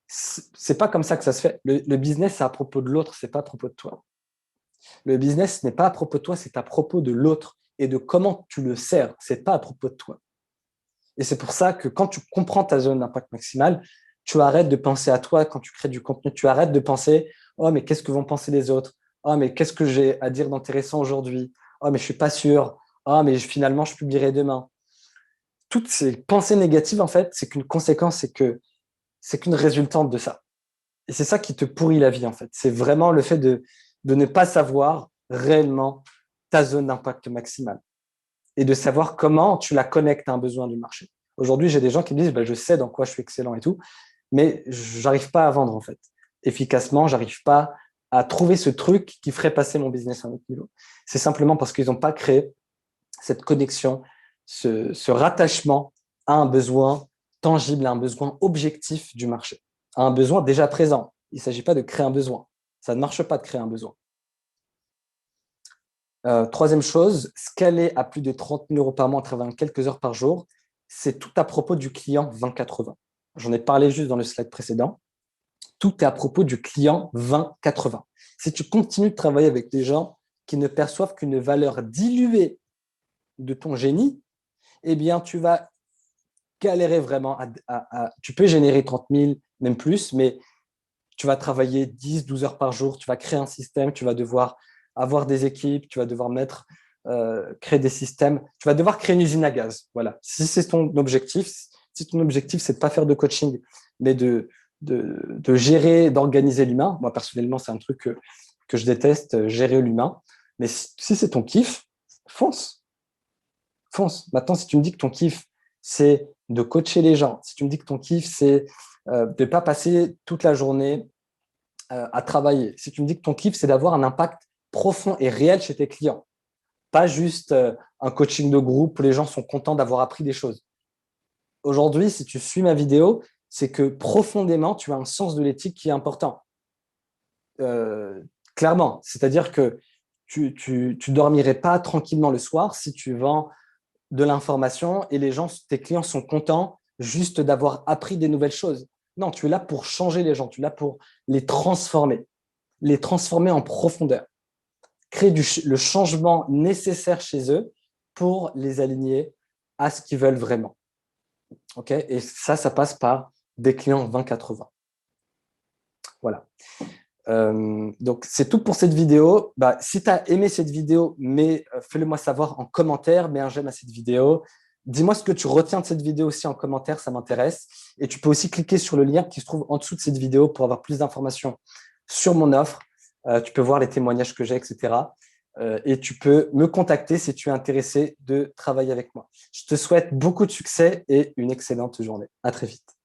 c'est pas comme ça que ça se fait. Le business, c'est à propos de l'autre, c'est pas à propos de toi. Le business n'est pas à propos de toi, c'est à propos de l'autre et de comment tu le sers. C'est pas à propos de toi. Et c'est pour ça que quand tu comprends ta zone d'impact maximal, tu arrêtes de penser à toi quand tu crées du contenu. Tu arrêtes de penser, oh, mais qu'est-ce que vont penser les autres? Oh, mais qu'est-ce que j'ai à dire d'intéressant aujourd'hui? Oh, mais je suis pas sûr. Oh, mais finalement, je publierai demain. Toutes ces pensées négatives, en fait, c'est qu'une conséquence, c'est qu'une résultante de ça. Et c'est ça qui te pourrit la vie, en fait. C'est vraiment le fait de ne pas savoir réellement ta zone d'impact maximal et de savoir comment tu la connectes à un besoin du marché. Aujourd'hui, j'ai des gens qui me disent, je sais dans quoi je suis excellent et tout, mais j'arrive pas à vendre, en fait. Efficacement, j'arrive pas à trouver ce truc qui ferait passer mon business à un autre niveau. C'est simplement parce qu'ils n'ont pas créé cette connexion, ce rattachement à un besoin tangible, à un besoin objectif du marché, à un besoin déjà présent. Il ne s'agit pas de créer un besoin. Ça ne marche pas de créer un besoin. Troisième chose, scaler à plus de 30 000 euros par mois en travaillant quelques heures par jour, c'est tout à propos du client 20-80. J'en ai parlé juste dans le slide précédent. Tout est à propos du client 20-80. Si tu continues de travailler avec des gens qui ne perçoivent qu'une valeur diluée de ton génie, eh bien, tu vas galérer vraiment. Tu peux générer 30 000, même plus, mais tu vas travailler 10-12 heures par jour, tu vas créer un système, tu vas devoir avoir des équipes, tu vas devoir créer des systèmes, tu vas devoir créer une usine à gaz. Voilà. Si c'est ton objectif, c'est de ne pas faire de coaching, mais de gérer, d'organiser l'humain. Moi, personnellement, c'est un truc que je déteste, gérer l'humain. Mais si c'est ton kiff, fonce. Fonce. Maintenant, si tu me dis que ton kiff, c'est de coacher les gens, si tu me dis que ton kiff, c'est de ne pas passer toute la journée à travailler, si tu me dis que ton kiff, c'est d'avoir un impact profond et réel chez tes clients, pas juste un coaching de groupe où les gens sont contents d'avoir appris des choses. Aujourd'hui, si tu suis ma vidéo, c'est que profondément, tu as un sens de l'éthique qui est important. Clairement, c'est-à-dire que tu dormirais pas tranquillement le soir si tu vends de l'information et tes clients sont contents juste d'avoir appris des nouvelles choses. Non, tu es là pour changer les gens, tu es là pour les transformer en profondeur, créer le changement nécessaire chez eux pour les aligner à ce qu'ils veulent vraiment. Okay, et ça passe par des clients 20-80. Voilà. Donc, c'est tout pour cette vidéo. Si tu as aimé cette vidéo, fais-le moi savoir en commentaire, mets un j'aime à cette vidéo. Dis-moi ce que tu retiens de cette vidéo aussi en commentaire, ça m'intéresse. Et tu peux aussi cliquer sur le lien qui se trouve en dessous de cette vidéo pour avoir plus d'informations sur mon offre. Tu peux voir les témoignages que j'ai, etc. Et tu peux me contacter si tu es intéressé de travailler avec moi. Je te souhaite beaucoup de succès et une excellente journée. À très vite.